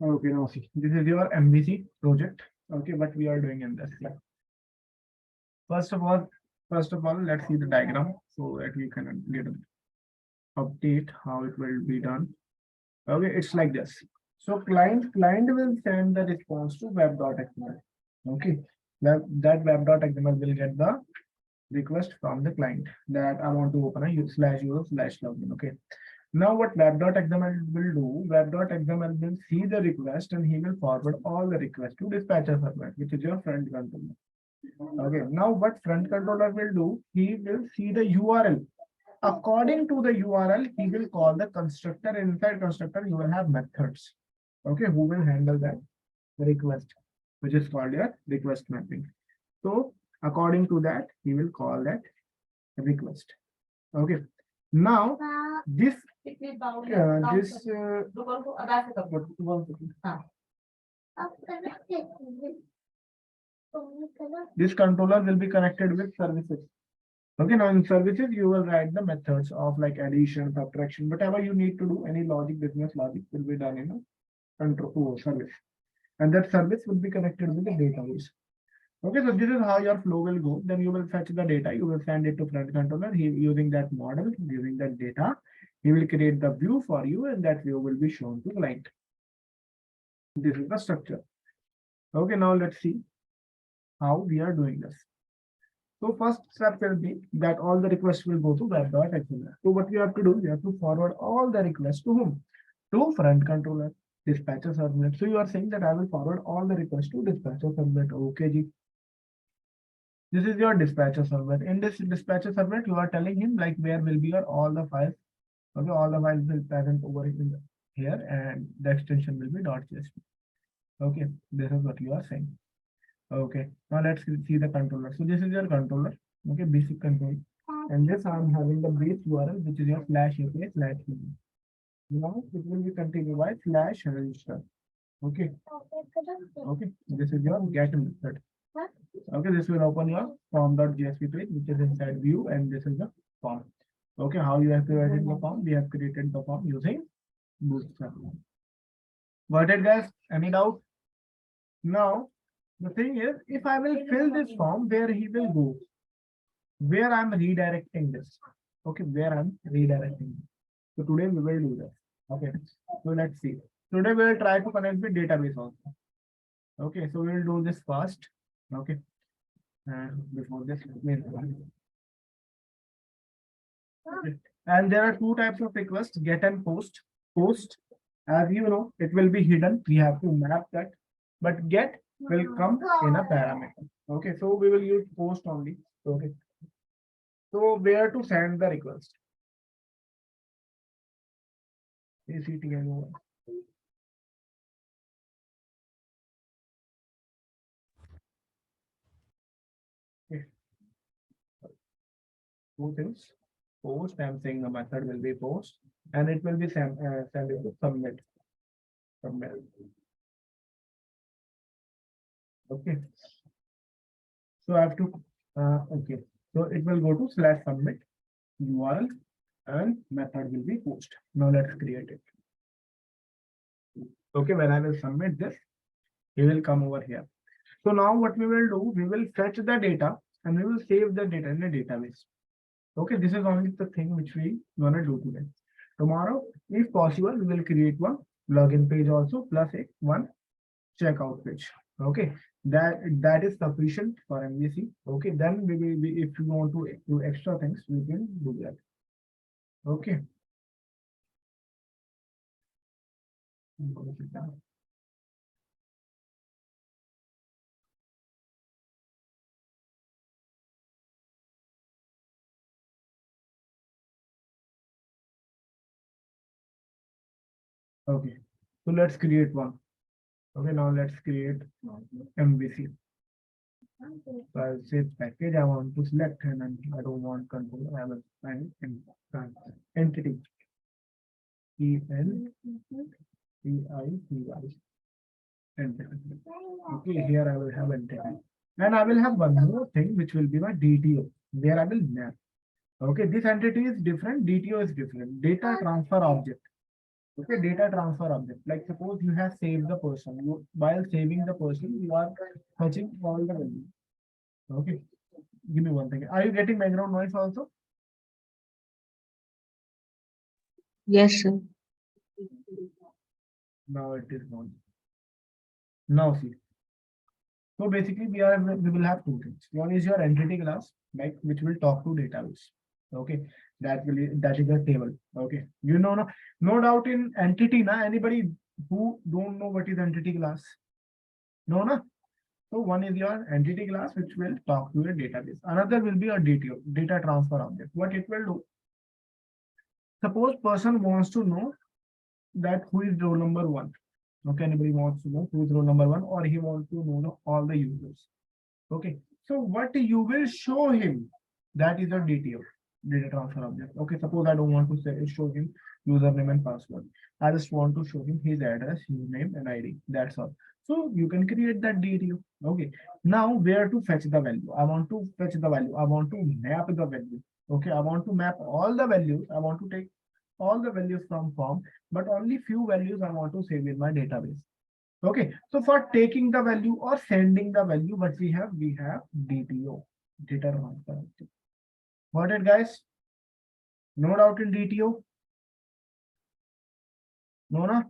Okay, now see, this is your MVC project. Okay, what we are doing in this. First of all, first of all, let's see the diagram so that we can get an update how it will be done. Okay, it's like this. So client will send the response to web.xml. Okay, that web.xml will get the request from the client that I want to open a slash user slash login. Okay. Now what web.xml will do, web.xml will see the request and he will forward all the requests to dispatcher server, which is your front controller. Okay. Now what front controller will do, he will see the URL. According to the URL, he will call the constructor. Inside constructor, you will have methods. Okay, who will handle that request, which is called your request mapping. So according to that, he will call that request. Okay. Now this this controller will be connected with services. Okay, now in services, you will write the methods of like addition, subtraction, whatever you need to do, any logic, business logic will be done in a control service. And that service will be connected with the database. Okay, so this is how your flow will go. Then you will fetch the data, you will send it to front controller. He using that model, using that data, he will create the view for you, and that view will be shown to client. This is the structure. Okay, now let's see how we are doing this. So first step will be that all the requests will go to web.xml. So what we have to do, we have to forward all the requests to whom? To front controller, dispatcher servlet. So you are saying that I will forward all the requests to dispatcher servlet. Okay, Ji. This is your dispatcher servlet. In this dispatcher servlet, you are telling him like where will be your all the files. Okay, all the files will present over here, and the extension will be .csv. Okay, this is what you are saying. Okay, now let's see the controller. So this is your controller. Okay, basic control. And this I'm having the base URL, which is your slash API slash URL. Now it will be continued by slash register. Okay. Okay, this is your get method. Okay, this will open your form.jsp page, which is inside view, and this is the form. Okay, how you have created the form? We have created the form using Bootstrap. Got it, guys? Any doubt? Now, the thing is, if I will fill this form, where he will go, where I'm redirecting this. Okay, where I'm redirecting. So today we will do this. Okay, so let's see. Today we will try to connect with database also. Okay, so we will do this first. Okay, and before this, okay. And there are two types of requests: get and post. Post, as you know, it will be hidden. We have to map that, but get will come in a parameter. Okay, so we will use post only. Okay, so where to send the request? ACTNO. Okay. Two things. Post, I'm saying the method will be post, and it will be sent to submit. Submit. Okay. So I have to, okay. So it will go to slash submit URL, and method will be post. Now let's create it. Okay, when I will submit this, he will come over here. So now what we will do, we will fetch the data and we will save the data in a database. Okay, this is only the thing which we gonna do today. Tomorrow, if possible, we will create one login page also plus one checkout page. Okay, that is sufficient for MVC. Okay, then we will be, if you want to do extra things, we can do that. Okay. Okay, so let's create one. Okay, now let's create MVC. So I'll say package. I want to select and I don't want control. I will find entity. ENTITY. Entity. Okay, here I will have entity. And I will have one more thing which will be my DTO, where I will map. Okay, this entity is different, DTO is different. Data transfer object. Okay, data transfer object. Like suppose you have saved the person. While saving the person, you are fetching all the value. Okay, give me one thing. Are you getting background noise also? Yes, sir. Now it is not. Now see. So basically, we will have two things. One is your entity class, like which will talk to database. Okay, that is a table. Okay, you know, no doubt in entity. Na anybody who don't know what is entity class? No, na. So one is your entity class, which will talk to your database. Another will be a DTO, data transfer object. What it will do? Suppose person wants to know that who is row number one. Okay, anybody wants to know who is row number one, or he wants to know all the users. Okay, so what you will show him, that is a DTO, data transfer object. Okay, suppose I don't want to show him username and password. I just want to show him his address, his name, and ID. That's all. So you can create that DTO. Okay, now where to fetch the value? I want to fetch the value. I want to map the value. Okay, I want to map all the values. I want to take all the values from form, but only few values I want to save in my database. Okay, so for taking the value or sending the value, what we have DTO, data transfer object. Got it, guys? No doubt in DTO? No, no?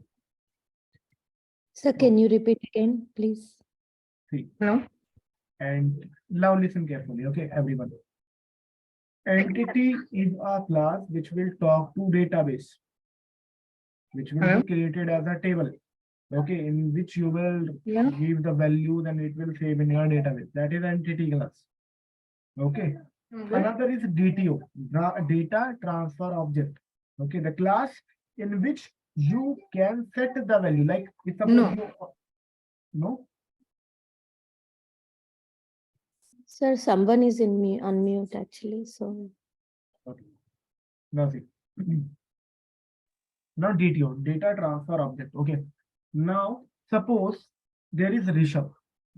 Sir, can you repeat again, please? See, No. and now listen carefully, okay, everyone. Entity is a class which will talk to database, which will be created as a table, okay, in which you will Yeah. give the values and it will save in your database. That is entity class. Okay. Another is DTO, data transfer object. Okay, the class in which you can set the value. Like if suppose No. you no, Sir, someone is in me unmute actually. So okay. Now see. Now DTO, data transfer object. Okay. Now suppose there is Rishabh.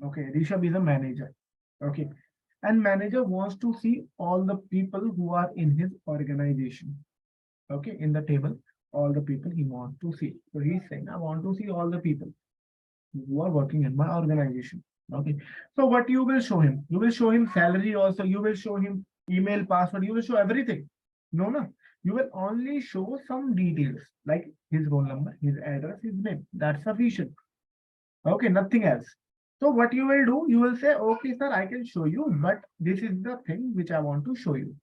Okay, Rishabh is a manager. Okay. And manager wants to see all the people who are in his organization. Okay, in the table, all the people he wants to see. So he's saying, I want to see all the people who are working in my organization. Okay, so what you will show him? You will show him salary also. You will show him email, password. You will show everything. No, no. You will only show some details like his roll number, his address, his name. That's sufficient. Okay, nothing else. So what you will do? You will say, okay, sir, I can show you, but this is the thing which I want to show you.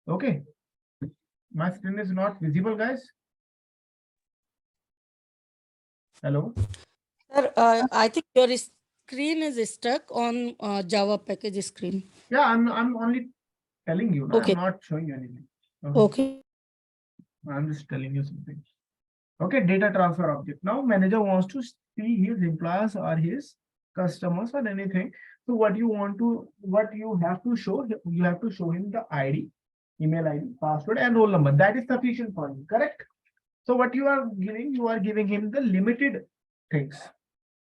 Okay. My screen is not visible, guys. Hello. Sir, I think your screen is stuck on Java package screen. Yeah, I'm only telling you. No? Okay. I'm not showing you anything. Okay. I'm just telling you something. Okay, data transfer object. Now manager wants to see his employees or his customers or anything. So what you have to show, you have to show him the ID, email ID, password, and roll number. That is sufficient for him, correct? So what you are giving him the limited things.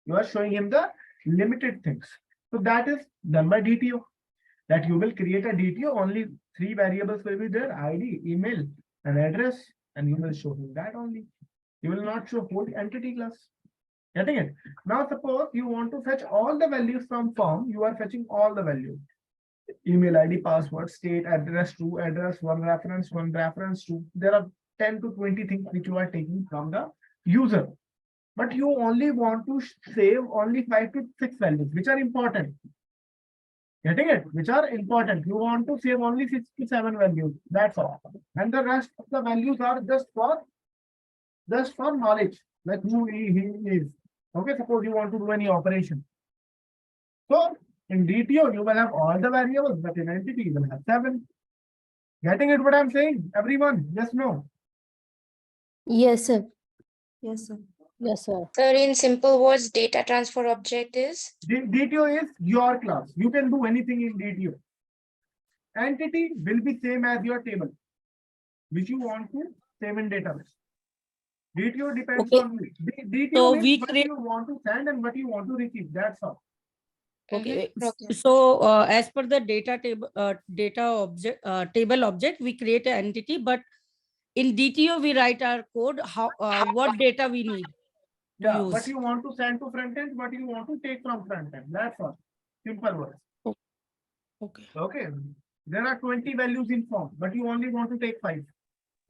You are showing him the limited things. So that is done by DTO. That you will create a DTO, only 3 variables will be there, ID, email, and address, and you will show him that only. You will not show whole entity class. Getting it? Now suppose you want to fetch all the values from form, you are fetching all the values. Email ID, password, state, address, true address, one reference, two. There are 10 to 20 things which you are taking from the user. But you only want to save only 5 to 6 values, which are important. Getting it? Which are important. You want to save only 6 to 7 values. That's all. And the rest of the values are just for knowledge, like who he is. Okay, suppose you want to do any operation. So in DTO, you will have all the variables, but in entity, you will have 7. Getting it what I'm saying? Everyone, yes, no. yes, sir. Yes, sir. Yes, sir. Sir, in simple words, data transfer object is? DTO is your class. You can do anything in DTO. Entity will be same as your table, which you want to save in database. DTO depends Okay. on you. DTO So means we what create. you want to send and what you want to receive. That's all. Okay. Okay. So as per the data table, table object, we create an entity, but in DTO we write our code, how, what data we need to Yeah, use. but you want to send to front end, but you want to take from front end. That's all. Simple words. Okay. Okay. There are 20 values in form, but you only want to take 5.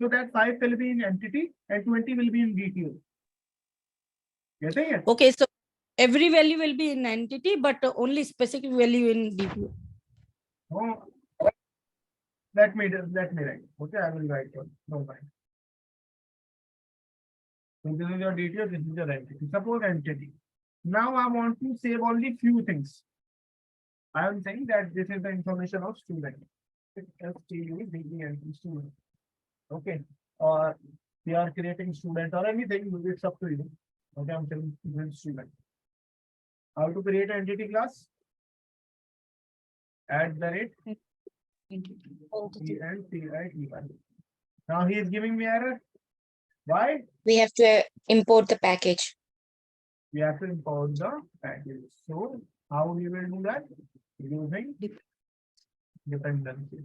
So that 5 will be in entity and 20 will be in DTO. Getting it? Okay, so every value will be in entity, but only specific value in DTO. Oh, let me write. Okay, I will write it. No mind. So this is your DTO, this is your entity. Suppose entity. Now I want to save only few things. I am saying that this is the information of student. Student. Okay. Or we are creating student or anything, it's up to you. Okay, I'm telling student. How to create an entity class? At the rate ENTITY. Now he is giving me error. Why? We have to import the package. We have to import the package. So how we will do that? Using dependency.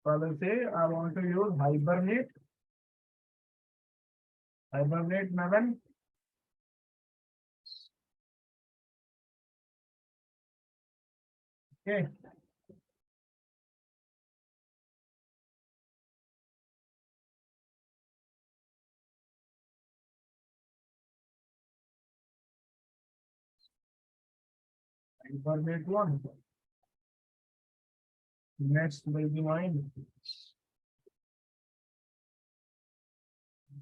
So I will say I want to use Hibernate. Hibernate Maven. Okay. Hibernate 1. Next will be mine.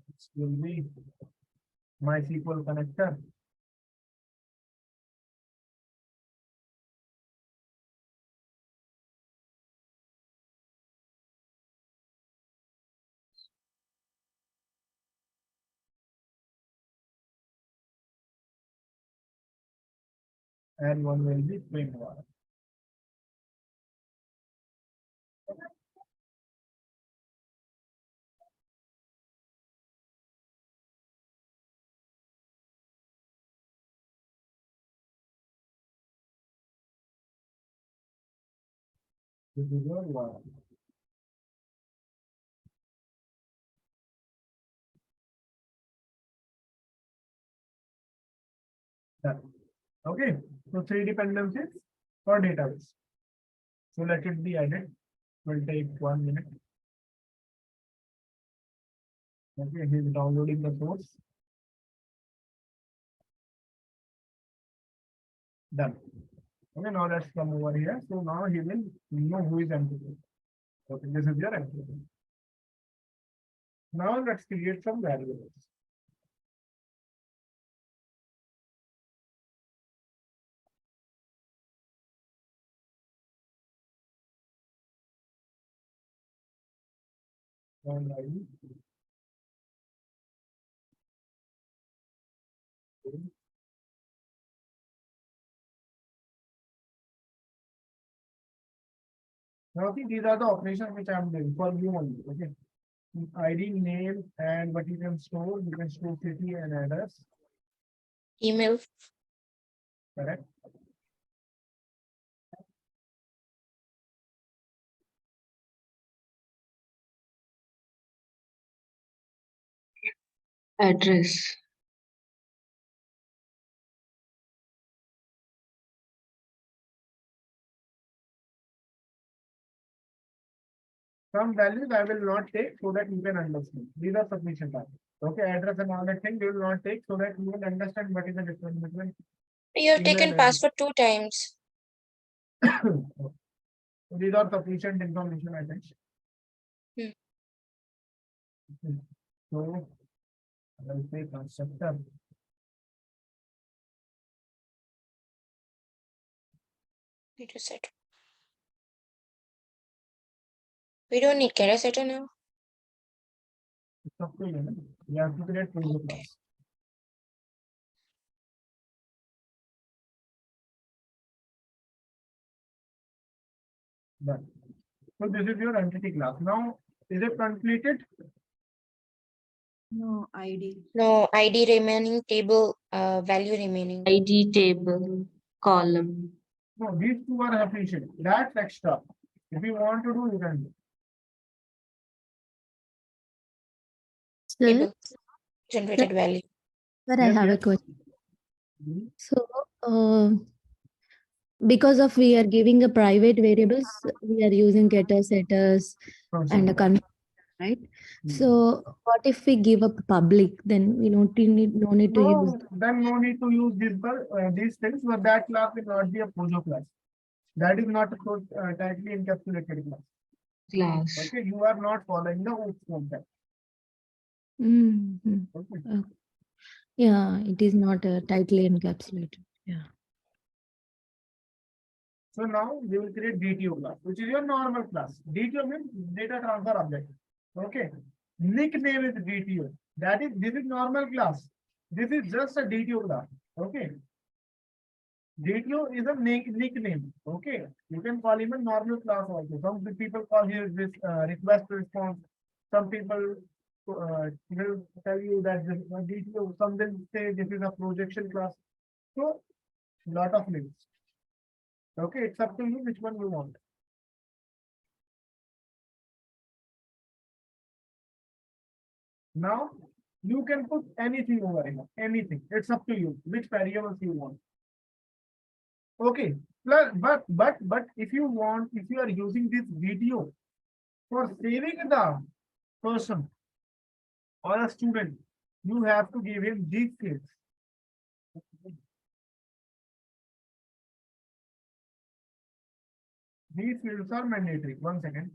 This will be MySQL connector. And one will be Springboard. This is your one. Done. Okay, so 3 dependencies for database. So let it be added. Will take 1 minute. Okay, he's downloading the source. Done. Okay, now let's come over here. So now he will know who is entity. Okay, this is your entity. Now let's create some variables. One ID. Now see, these are the operations which I am doing for you only. Okay. ID, name, and what you can store. You can store city and address. Email. Correct. Address. Some values I will not take so that you can understand. These are submission types. Okay, address and all that thing you will not take so that you will understand what is the difference between. You have Email taken and- password 2 times. So these are sufficient information, I think. So I will say constructor. Need to set. We don't need Kara setter now. It's up to you. No? You have to create full class. Done. So this is your entity class. Now, is it completed? No ID. No, ID remaining, table value remaining. ID table column. No, these two are efficient. That's extra. If you want to do, you can do. Sir, Table generated value. sir, I Yes, have a yes. question. Mhm. So, because of we are giving a private variables, we are using getters, setters, and a control, right? So, what if we give up public? Then we don't no need to use. No, then no need to use these things, but that class will not be a Pojo class. That is not a tightly encapsulated class. Class. Okay, you are not following the OOPS concept. Mhm. Okay. Yeah, it is not tightly encapsulated. Yeah. So now we will create DTO class, which is your normal class. DTO means data transfer object. Okay. Nickname is DTO. This is normal class. This is just a DTO class. Okay. DTO is a nickname. Okay. You can call him a normal class also. Some people call here this request response. Some people will tell you that this is a DTO. Some will say this is a projection class. So lot of names. Okay, it's up to you which one you want. Now you can put anything over here, anything. It's up to you which variables you want. Okay, but if you are using this video for saving the person or a student, you have to give him these fields. These fields are mandatory. 1 second.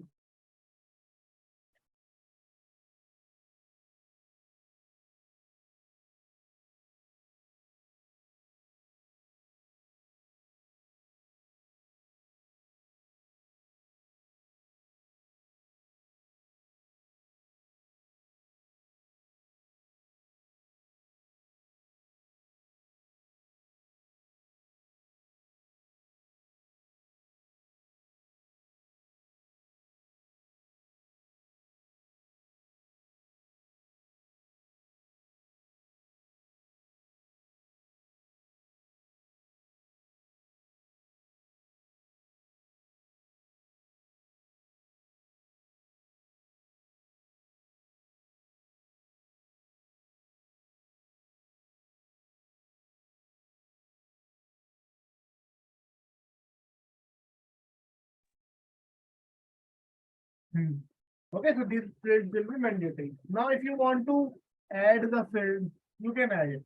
Okay, so this field will be mandatory. Now, if you want to add the field, you can add it.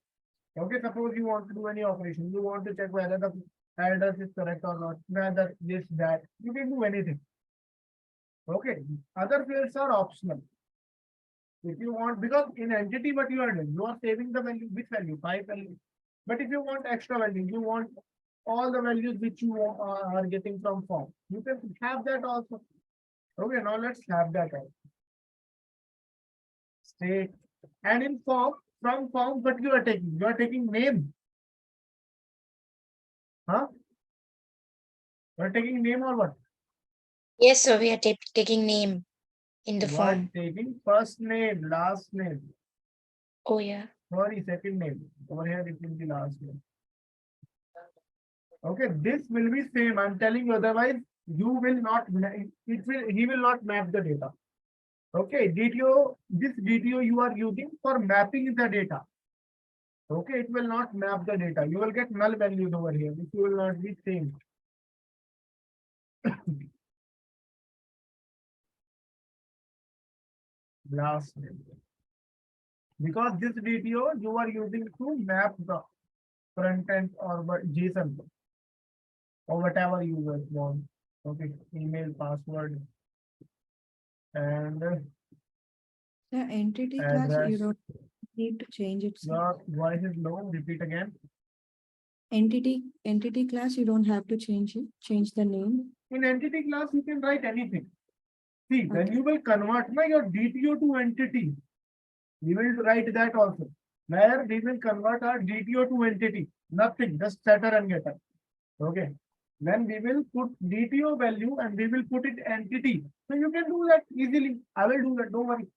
Okay, suppose you want to do any operation, you want to check whether the address is correct or not, whether this, that, you can do anything. Okay, other fields are optional. If you want, because in entity, what you are doing, you are saving the value, which value, 5 value. But if you want extra value, you want all the values which you are getting from form, you can have that also. Okay, now let's have that also. State and in form, from form, what you are taking name. Huh? You are taking name or what? Yes, so we are taking name in the You are form. taking first name, last name. Oh yeah. Sorry, second name. Over here it will be last name. Okay, this will be same. I'm telling you, otherwise you will not. He will not map the data. Okay, DTO. This DTO you are using for mapping the data. Okay, it will not map the data. You will get null values over here, which will not be same. Last name. Because this DTO you are using to map the front end or JSON or whatever you want. Okay, email, password, and The entity class, address. you don't need to change it. sir. Your voice is low. Repeat again. Entity class, you don't have to change it, change the name. In entity class, you can write anything. See, when Okay. you will convert your DTO to entity, we will write that also. Where we will convert our DTO to entity. Nothing, just setter and getter. Okay. Then we will put DTO value and we will put it entity. So you can do that easily. I will do that. Don't worry.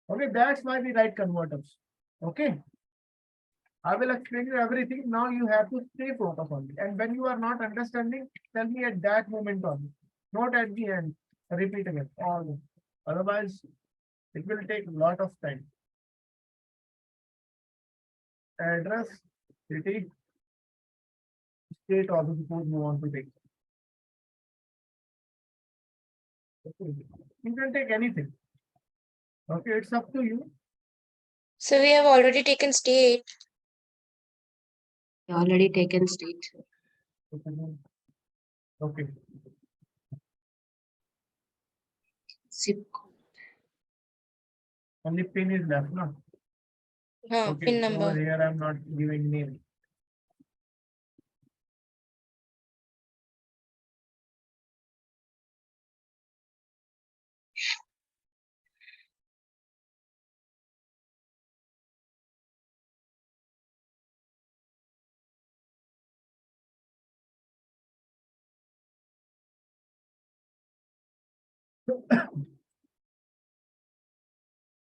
Okay, that's why we write converters. Okay. I will explain you everything. Now you have to stay focused on it. And when you are not understanding, tell me at that moment only, not at the end. Repeat again. All. Otherwise, it will take a lot of time. Address, city, state also suppose you want to take. Okay. You can take anything. Okay, it's up to you. So we have already taken state. Already taken state. Okay. Zip code. Only pin is left, no? Okay. Pin Over number. here I'm not giving name.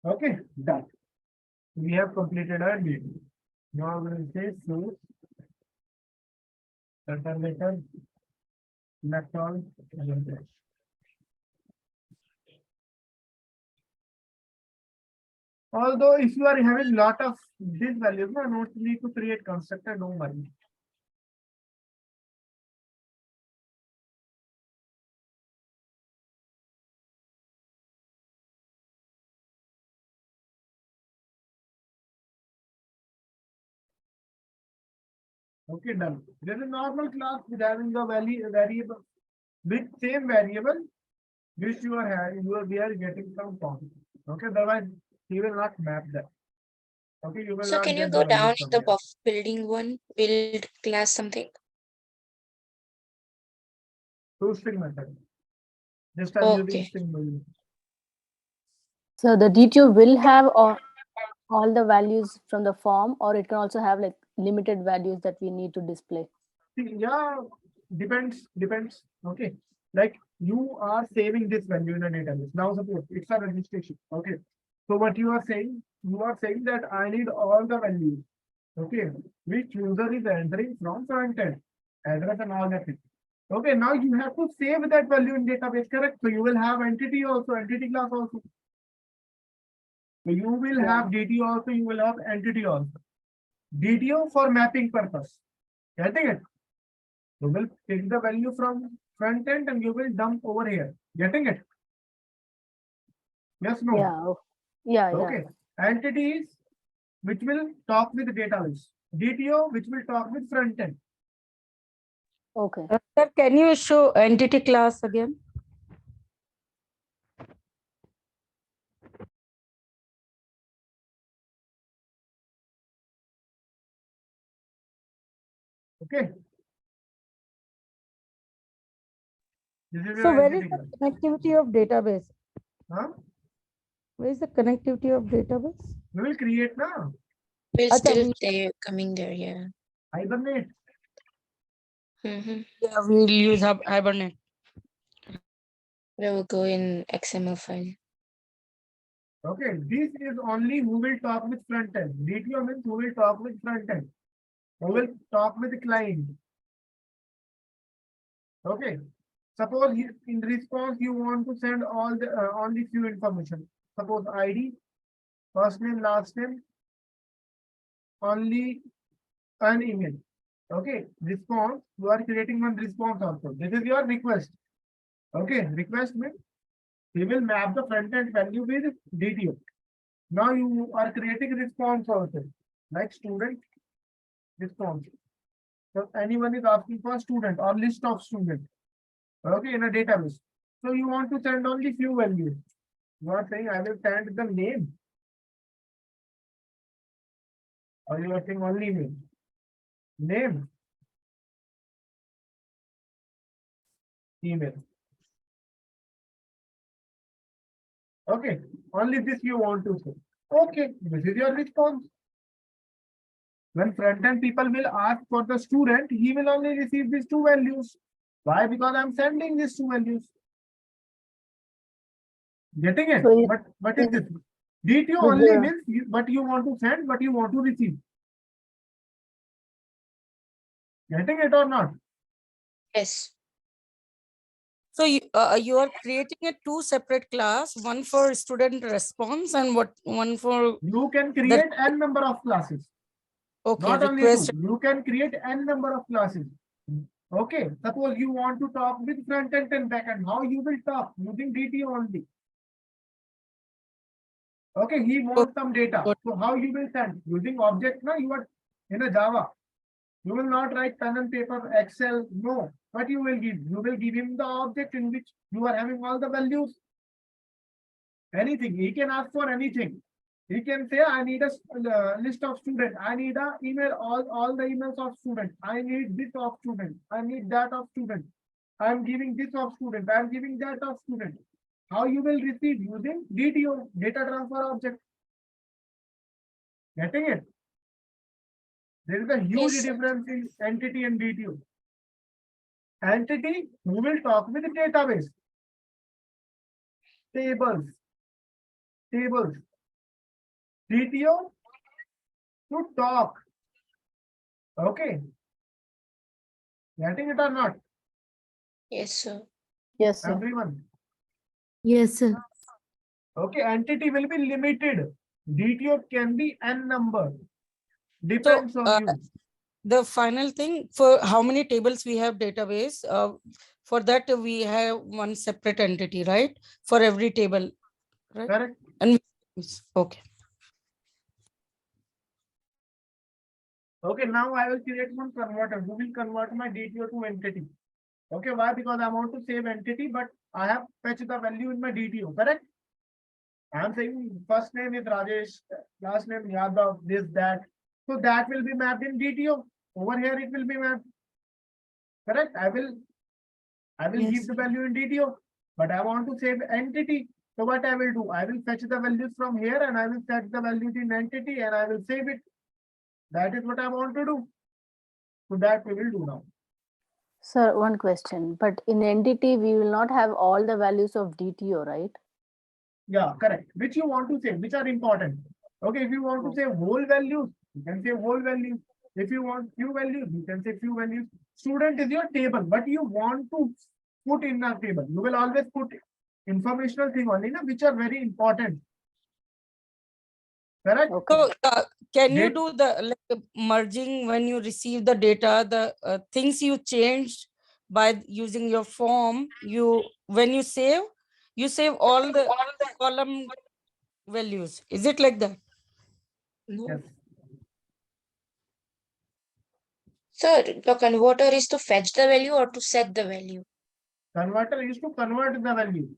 Okay, done. We have completed our meeting. Now we will say source, alternator, electron, and then although if you are having lot of these values, no, not need to create constructor, no worry. Okay, done. There is a normal class with having the value variable with same variable which you are having, we are getting some form. Okay, otherwise he will not map that. Okay, you will So not can you get the go value down from the here. buff building one? Build class something. String method. Just I'm using Okay. string value. So the DTO will have all the values from the form, or it can also have like limited values that we need to display. Yeah, depends. Okay, like you are saving this value in a database. Now suppose it's a registration. Okay, so what you are saying that I need all the values. Okay, which user is entering from front end, address and all that thing. Okay, now you have to save that value in database, correct? So you will have entity also, entity class also. So you will have DTO also, you will have entity also. DTO for mapping purpose. Getting it? You will take the value from front end and you will dump over here. Getting it? Yes, no? Yeah. Okay. Entities which will talk with database. DTO which will talk with front end. Okay. Sir, can you show entity class again? Okay. This is So your where is entity the class. connectivity of database? Huh? Where is the connectivity of database? We will create now. We're Acha, still we- there, coming there, yeah. Hibernate. Mm-hmm. Yeah, we'll use Hibernate. We will go in XML file. Okay. This is only who will talk with front end. DTO means who will talk with front end. Who will talk with the client. Okay. Suppose in response you want to send all the only few information. Suppose ID, first name, last name, only an email. Okay. Response. You are creating one response also. This is your request. Okay. Request means we will map the front end value with DTO. Now you are creating response also, like student response. So anyone is asking for student or list of students. Okay, in a database. So you want to send only few values. You are saying I will send the name. Or you are saying only name. Name. Email. Okay, only this you want to say. Okay, this is your response. When front-end people will ask for the student, he will only receive these two values. Why? Because I'm sending these two values. Getting it? So But what is this? DTO But only the- means what you want to send, what you want to receive. Getting it or not? Yes. So you are creating a two separate class, one for student response and one for You can create n number of classes. okay Not only request. two. You can create n number of classes. Okay. Suppose you want to talk with front end and back end. How you will talk? Using DTO only. Okay. He wants some data. Good. So how you will send? Using object? No, you are in a Java. You will not write pen and paper, Excel. No. What you will give? You will give him the object in which you are having all the values. Anything. He can ask for anything. He can say, I need a list of students. I need a email, all the emails of students. I need this of student. I need that of student. I'm giving this of student. I'm giving that of student. How you will receive using DTO, data transfer object. Getting it? There is a huge Yes, sir. difference in entity and DTO. Entity, who will talk with the database. Tables. DTO to talk. Okay. Getting it or not? Yes, sir. Yes, sir. Everyone. Yes, sir. Okay, entity will be limited. DTO can be n number. Depends on you. The final thing, for how many tables we have database, for that we have one separate entity, right? For every table, right? Correct? Okay. Okay, now I will create one converter who will convert my DTO to entity. Okay, why? Because I want to save entity, but I have fetched the value in my DTO, correct? I am saying first name is Rajesh, last name Yadav, this, that. So that will be mapped in DTO. Over here it will be mapped. Correct? I will Yes. give the value in DTO, but I want to save entity. So what I will do? I will fetch the values from here and I will set the values in entity and I will save it. That is what I want to do. So that we will do now. Sir, one question, but in entity, we will not have all the values of DTO, right? Yeah, correct. Which you want to save, which are important. Okay, if you want to save whole values, you can say whole values. If you want few values, you can say few values. Student is your table, but you want to put in a table. You will always put informational thing only, na, which are very important. Correct? Okay. So can you Date- do the merging when you receive the data, the things you changed by using your form, when you save all the column values. Is it like that? Yes. So the converter is to fetch the value or to set the value? Converter is to convert the value.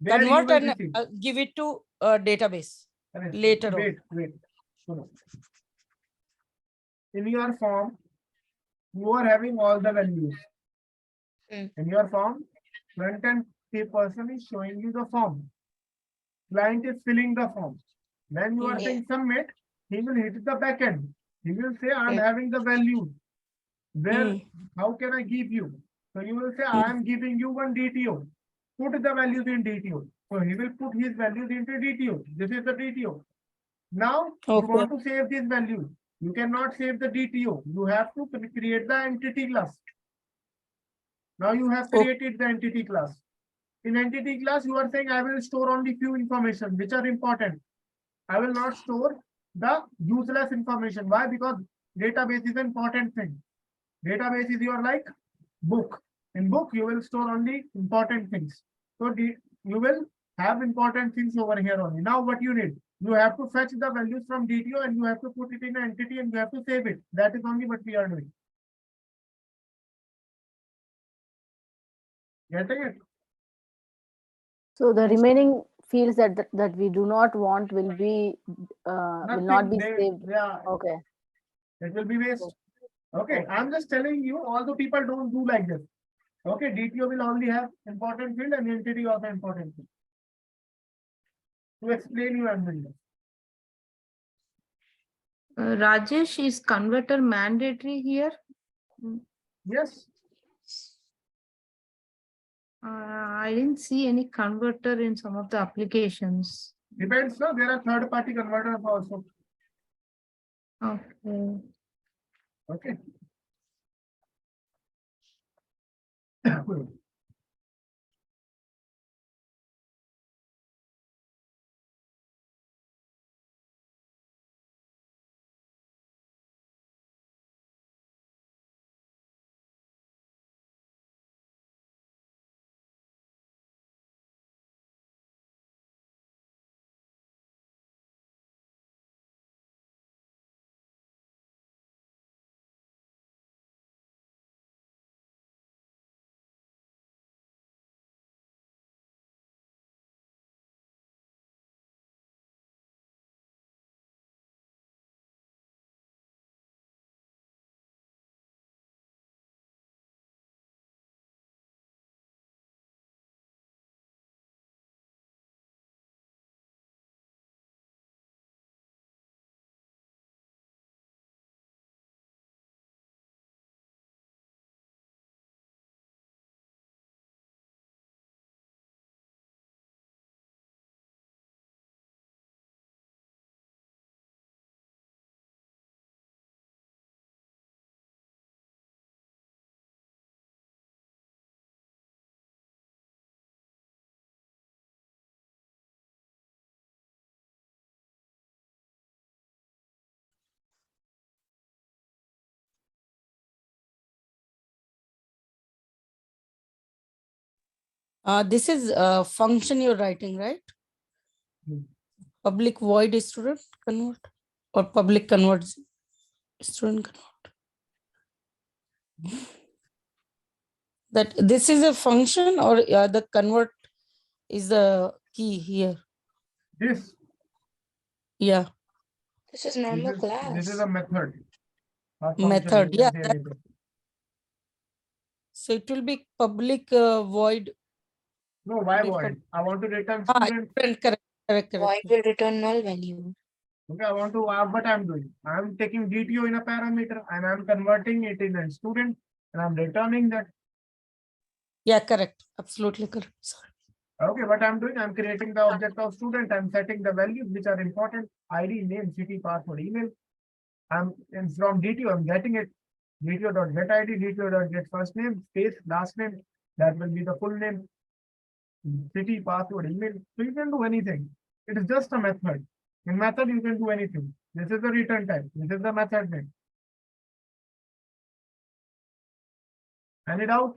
Where you Convert will and receive. give it to a database. Correct. later on. Wait. Suno. In your form, you are having all the values. Mm. In your form, front end the person is showing you the form. Client is filling the form. When you are Yeah. saying submit, he will hit the back end. He will say, I'm Mm. having the value. Where, Mm. how can I give you? So you will say, I am giving you one DTO. Put the values in DTO. So he will put his values into DTO. This is the DTO. Now you Okay. want to save these values. You cannot save the DTO. You have to create the entity class. Now you have Okay. created the entity class. In entity class, you are saying I will store only few information which are important. I will not store the useless information. Why? Because database is an important thing. Database is your like book. In book, you will store only important things. So you will have important things over here only. Now what you need? You have to fetch the values from DTO and you have to put it in an entity and you have to save it. That is only what we are doing. Getting it? So the remaining fields that we do not want will be will not be saved. Yeah, Okay. it will be waste. Okay, I'm just telling you, although people don't do like this. Okay, DTO will only have important field and entity of important field. To explain you I'm doing this. Rajesh, is converter mandatory here? Yes. I didn't see any converter in some of the applications. Depends, no? There are third-party converters also. Okay. Okay. This is a function you're writing, right? Hmm. Public void student convert or public converts student convert. That this is a function or the convert is the key here. This, Yeah, This is normal this is class. a method. Not function, method. you can Yeah, say that, anything. so it will be public void. No, why Be void? I want to return Ah, student. correct. Void will return null value. Okay, I want to, what I'm doing. I'm taking DTO in a parameter and I'm converting it in a student and I'm returning that. Yeah, correct. Absolutely correct. Sorry. Okay, what I'm doing, I'm creating the object of student. I'm setting the values which are important. ID, name, city, password, email. And from DTO, I'm getting it. DTO.get ID, DTO.get first name, space, last name. That will be the full name, city, password, email. So you can do anything. It is just a method. In method, you can do anything. This is the return type. This is the method name. Any doubt?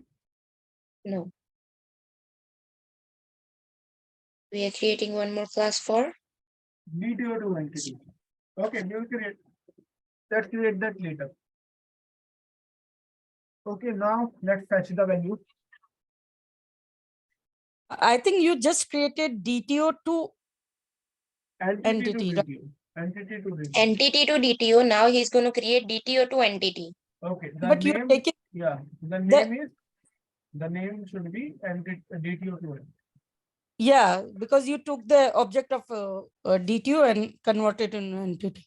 No. We are creating one more class for DTO to entity. Okay, we'll create. Let's create that later. Okay, now let's fetch the value. I think you just created DTO to Entity to entity, right? DTO. Entity to DTO. entity to DTO. Now he's going to create DTO to entity. Okay, the But you're name, taking yeah, the the name is, the name should be entity, DTO to entity. yeah, because you took the object of DTO and converted it into entity.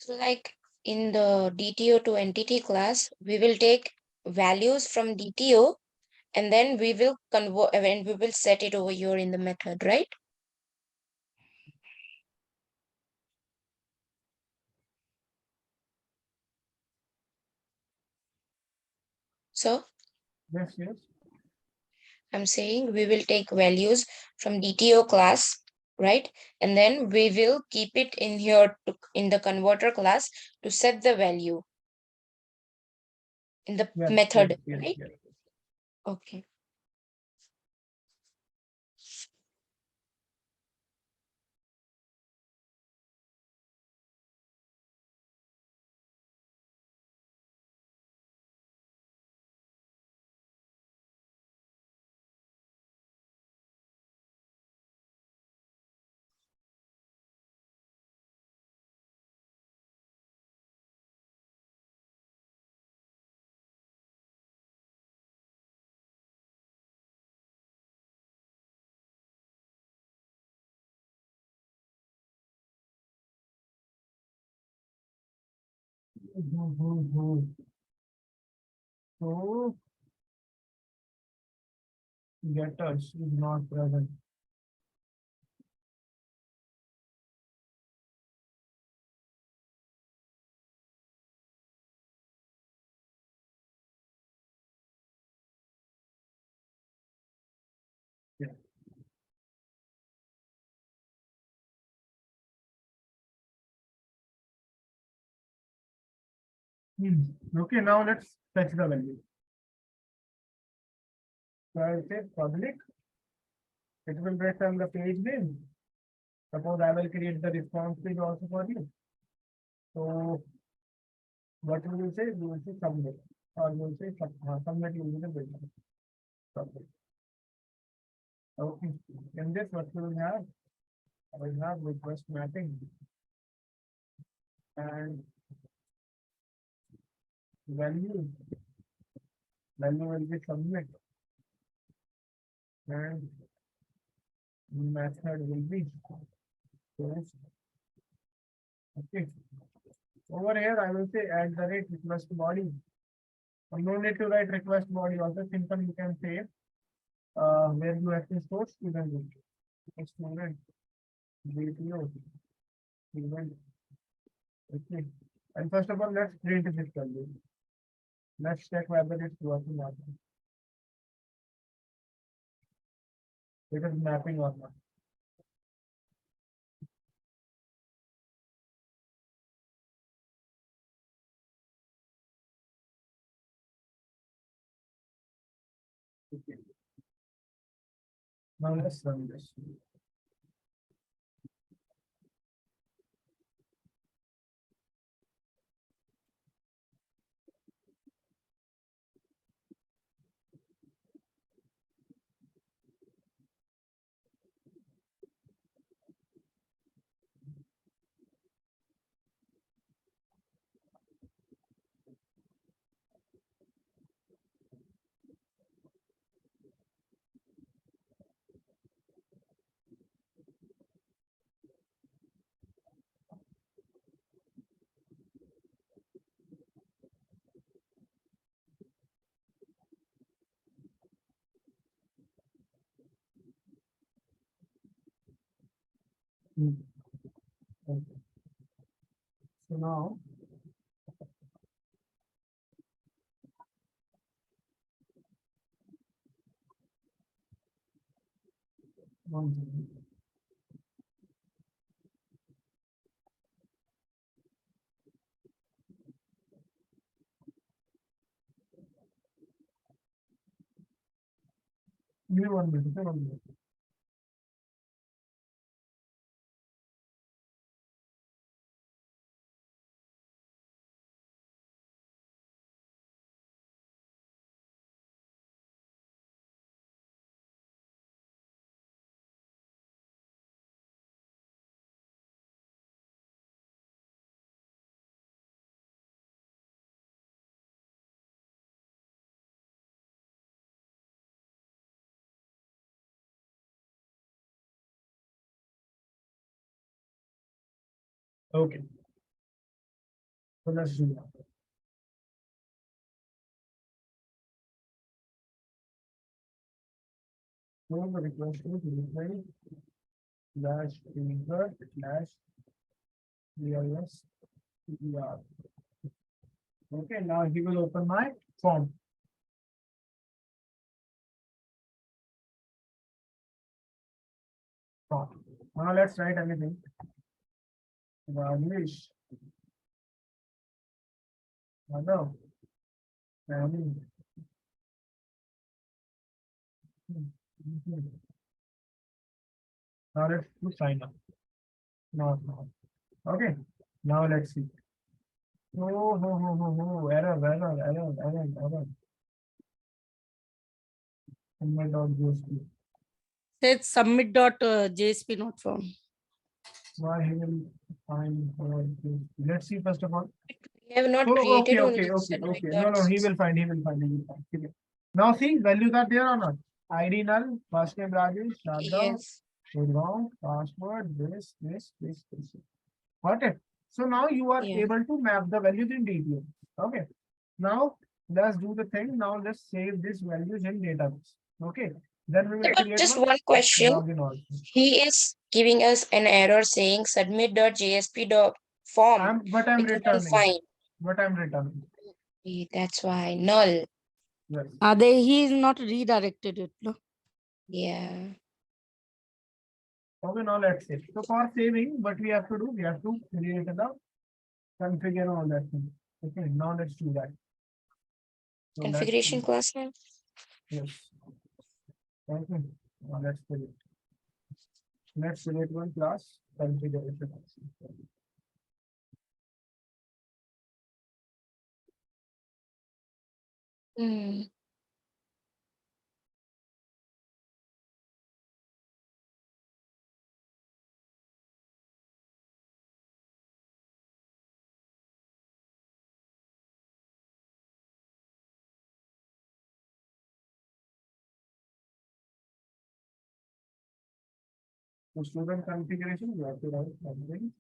So like in the DTO to entity class, we will take values from DTO and then we will convert and we will set it over here in the method, right? So Yes, yes. I'm saying we will take values from DTO class, right? And then we will keep it in here in the converter class to set the value in the Yes, method, yes, right? yes. Okay. So getters is not present. Yeah. Okay, now let's fetch the value. So I will say public. It will return the page name. Suppose I will create the response page also for you. So what we will say? We will say submit, or we will say submit using the builder. Submit. Okay. In this, what we will have? I will have request mapping and value. Value will be submit and method will be post. Okay. Over here, I will say at the rate request body. No need to write request body. Also simple, you can say where you have to source event. Student video event. Okay. And first of all, let's print this value. Let's check whether it's working or not. It is mapping or not. Okay. Now let's run this. Okay. So now one second. Give me 1 minute. 1 minute. Okay. So let's do that. So the request is reply dash insert dash VLS CR. Okay, now he will open my form. Now let's write anything. Rajesh. Madhav. Rani. Now let's do sign up. No. Okay. Now let's see. Oh, error. Submit.jsp. Says submit.jsp not found. Why he will find this. Let's see first of all. We have not Oh, created okay. only submit No, he will find. Okay. Now see, values are there or not? ID null, first name Rajesh, Shadda, Yes. Shurvam, password, this. Got it? So now you are Yeah. able to map the values in DTO. Okay. Now let's do the thing. Now let's save these values in database. Okay. Then we will Sir, create just one one question. login also. He is giving us an error saying submit.jsp.form. But I'm We couldn't returning. find. But I'm returning. That's why null. Yes. He is not redirected it, no? Yeah. Okay, now let's save. So for saving, what we have to do, we have to create the configure all that thing. Okay, now let's do that. So let's Configuration do- class name. Yes. Okay, now let's create. Let's create one class configuration. Hmm. So student configuration, you have to write something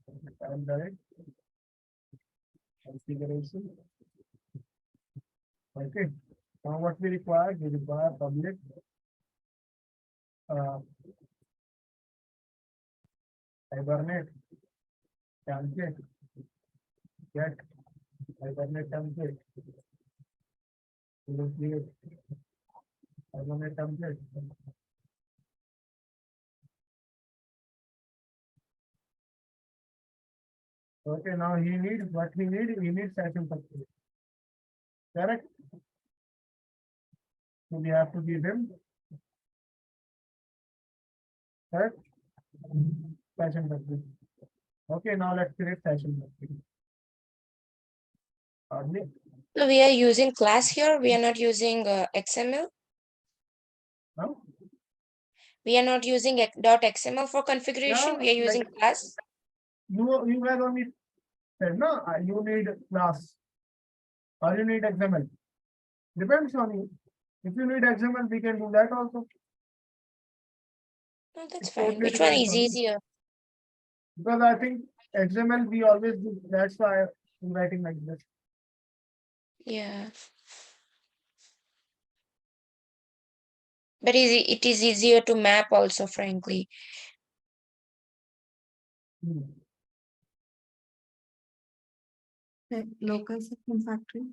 and direct configuration. Okay. Now what we require public Hibernate template get Hibernate template. We will create Hibernate template. Okay, now he needs what he needs session success. Correct? So we have to give him correct session success. Okay, now let's create session success. So we are using class here. We are not using XML. Now, We are not using .xml for configuration. yeah, We are using like class. you guys only said no, you need class or you need XML. Depends on you. If you need XML, we can do that also. No, that's It fine. totally Which one depends is on you. easier? Because I think XML we always do. That's why I'm writing like this. Yeah. But it is easier to map also, frankly. Local section factory.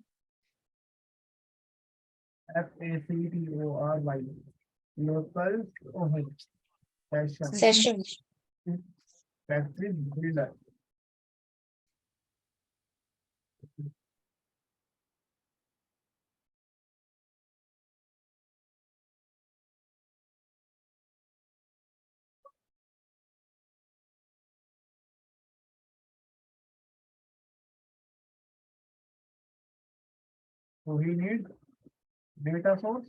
FACTORY. Local session. Sessions. Factory builder. So he needs data source.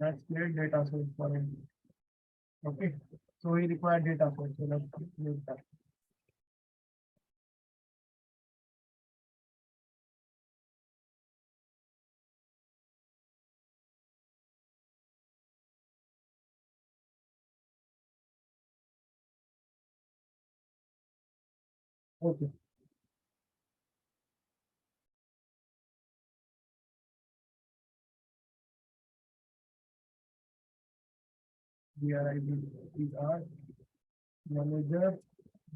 Let's create data source for him. Okay. So he required data source. So let's create that. Okay. We are manager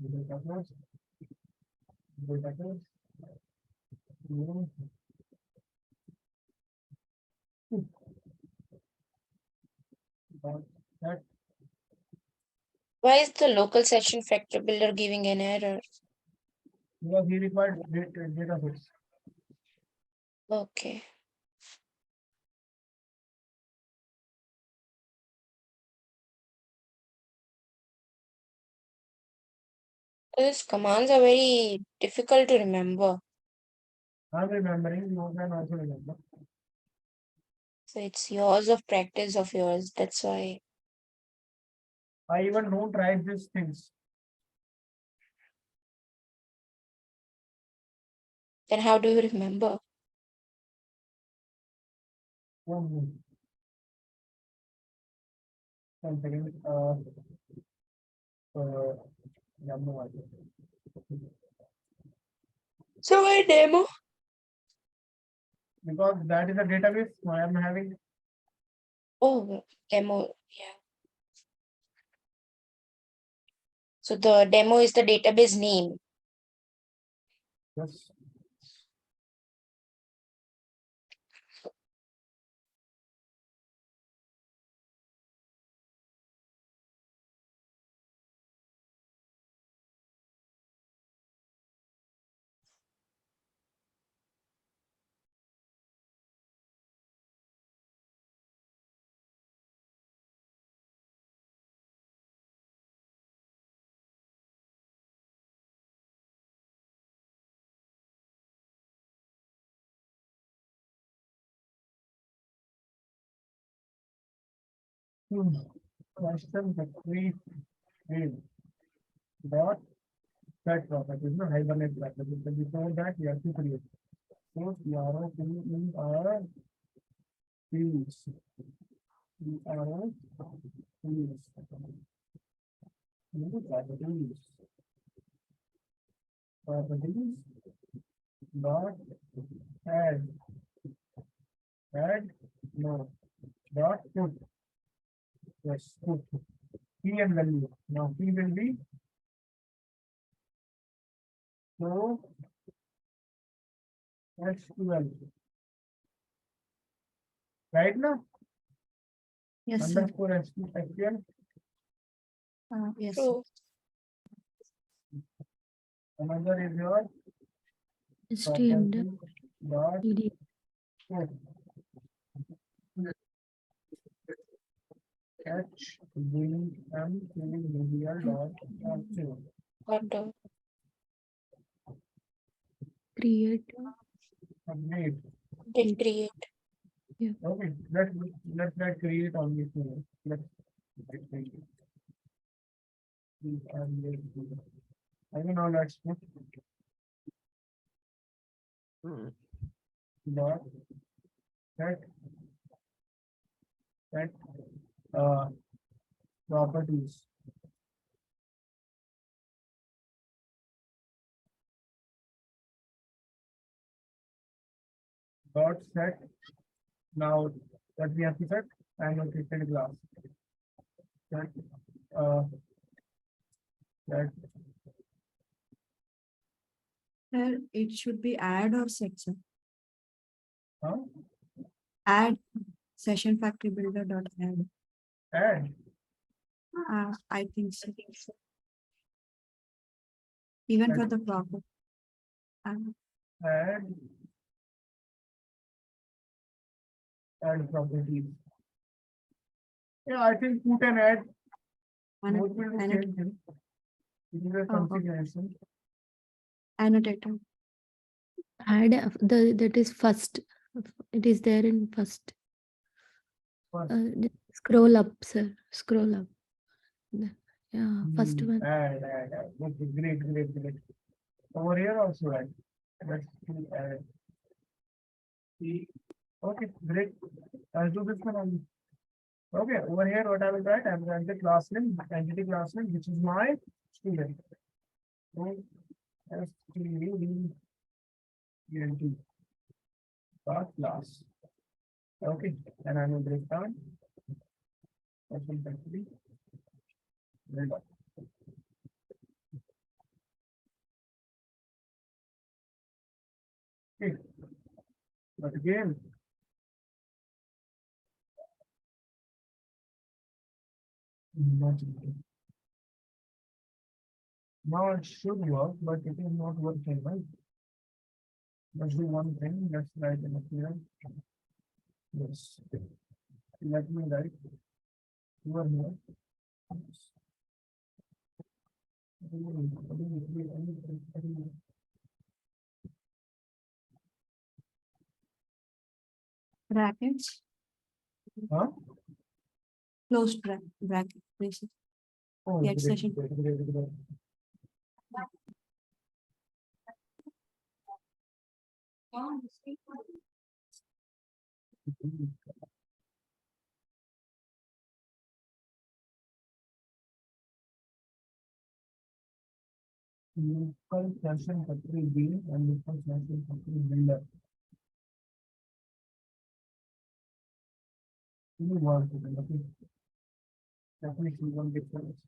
data source. Data source. That Why is the local session factor builder giving an error? because he required data source. Okay. These commands are very difficult to remember. I'm remembering, you can also remember. So it's years of practice of yours. That's why. I even don't write these things. Then how do you remember? One second. I have no idea. So my demo. Because that is a database, so I am having. Oh, demo. Yeah. So the demo is the database name. Yes. Question the three field dot set properties, no hibernate properties. So before that, you have to create. So CRO are fields. CRO fields. Properties. Properties. Dot add. Add. No. Dot put. Yes. Put. P and value. Now P will be. So SQL. Right now? Yes, sir. Underscore SQL. Yes. True. Another is your HTML property dot PDF. put. H D M media dot active. Auto. Create. Update. Did create. Okay, let's that create on this one. Let's create. I don't know, let's put dot set set properties. Dot set. Now that we have to set annotated class. Set that Sir, it should be add or set, sir. huh? Add session factory builder dot add. Add. I think so. Even for Add. the proper. Add properties. Yeah, I think put and add both will do same thing. It is a okay. configuration. Annotator. Add that is first. It is there in first. First. Just scroll up, sir. Scroll up. Yeah, first one. Add. Okay, great. Over here also add. Let's do add. Okay, great. I'll do this one only. Okay, over here, what I will write, I will write the class name, entity class name, which is my student. So, STUDENT dot class. Okay, and I will break down. Session factory. Build up. Okay, but again, not again. Now it should work, but it is not working, right? Let's do one thing. Let's write in here. Yes. Let me write over here. Brackets. Huh? Closed bracket. Braces. Oh, Get great, session. great. local session factory B and local session factory builder. You want to do, okay? Definitely one difference.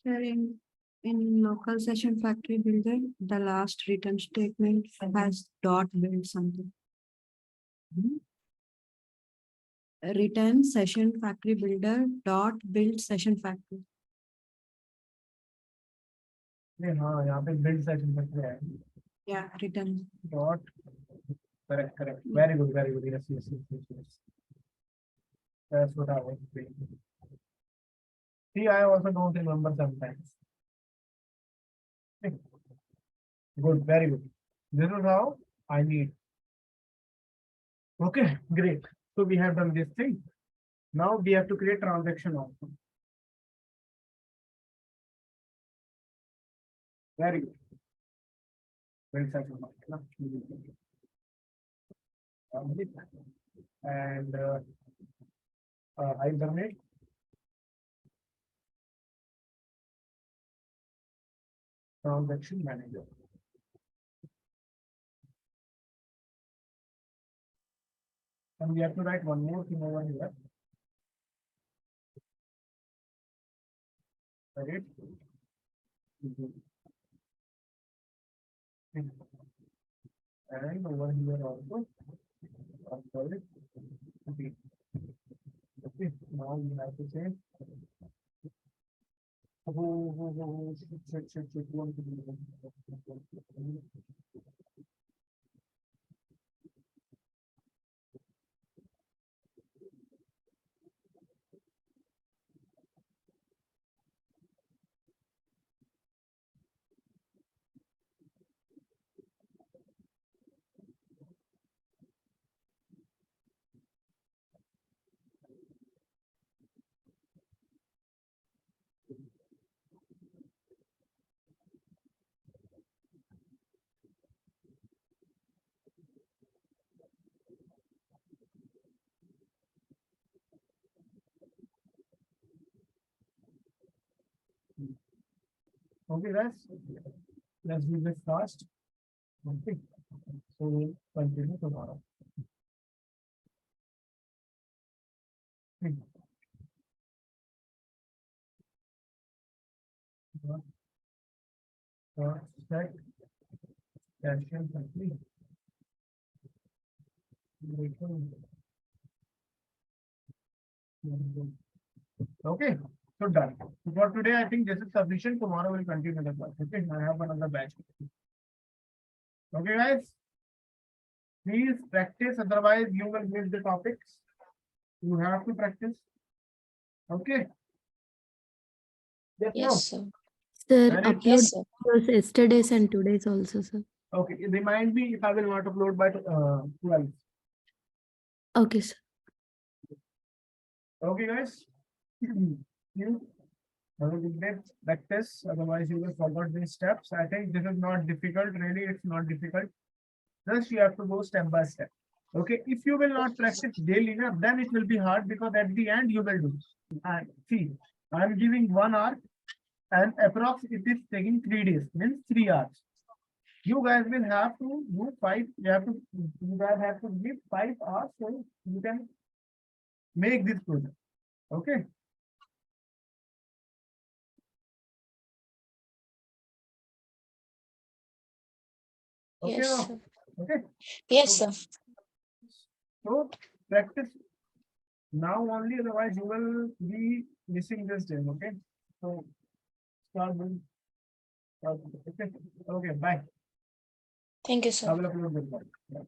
Sir, in local session factory builder, the last return statement has dot build something. Return session factory builder dot build session factory. हाँ यहाँ पे build session factory है. Yeah, return. Dot. Correct. Very good. Yes. That's what I was saying. See, I also don't remember sometimes. Good, very good. This is how I need. Okay, great. So we have done this thing. Now we have to create transaction also. Very good. Very certain. And Hibernate. Transaction manager. And we have to write one more thing over here. Right? And over here also. Sorry. Okay, now we have to say. Okay, guys, let's do this fast. Okay, so we'll continue tomorrow. Okay. Set session complete. Okay, so done. So for today, I think this is sufficient. Tomorrow we'll continue the class. Okay, I have another batch. Okay, guys. Please practice, otherwise you will miss the topics. You have to practice. Okay. Yes, no? Yes, sir. Sir, Very- upload Yes, sir. those yesterday's and today's also, sir. Okay, remind me if I will not upload by 12. Okay, sir. Okay, guys. You have a good day. Practice, otherwise you will forget these steps. I think this is not difficult. Really, it's not difficult. Just you have to go step by step. Okay, if you will not practice daily, then it will be hard because at the end you will do. And see, I'm giving 1 hour and approx it is taking 3 days, means 3 hours. You guys will have to do 5. You guys have to give 5 hours so you can make this project. Okay. Okay. Yes, now? sir. Okay. Yes, sir. So practice now only, otherwise you will be missing this day. Okay. So start doing. Okay. Okay. Bye. Thank you, I sir. will upload this one. Bye.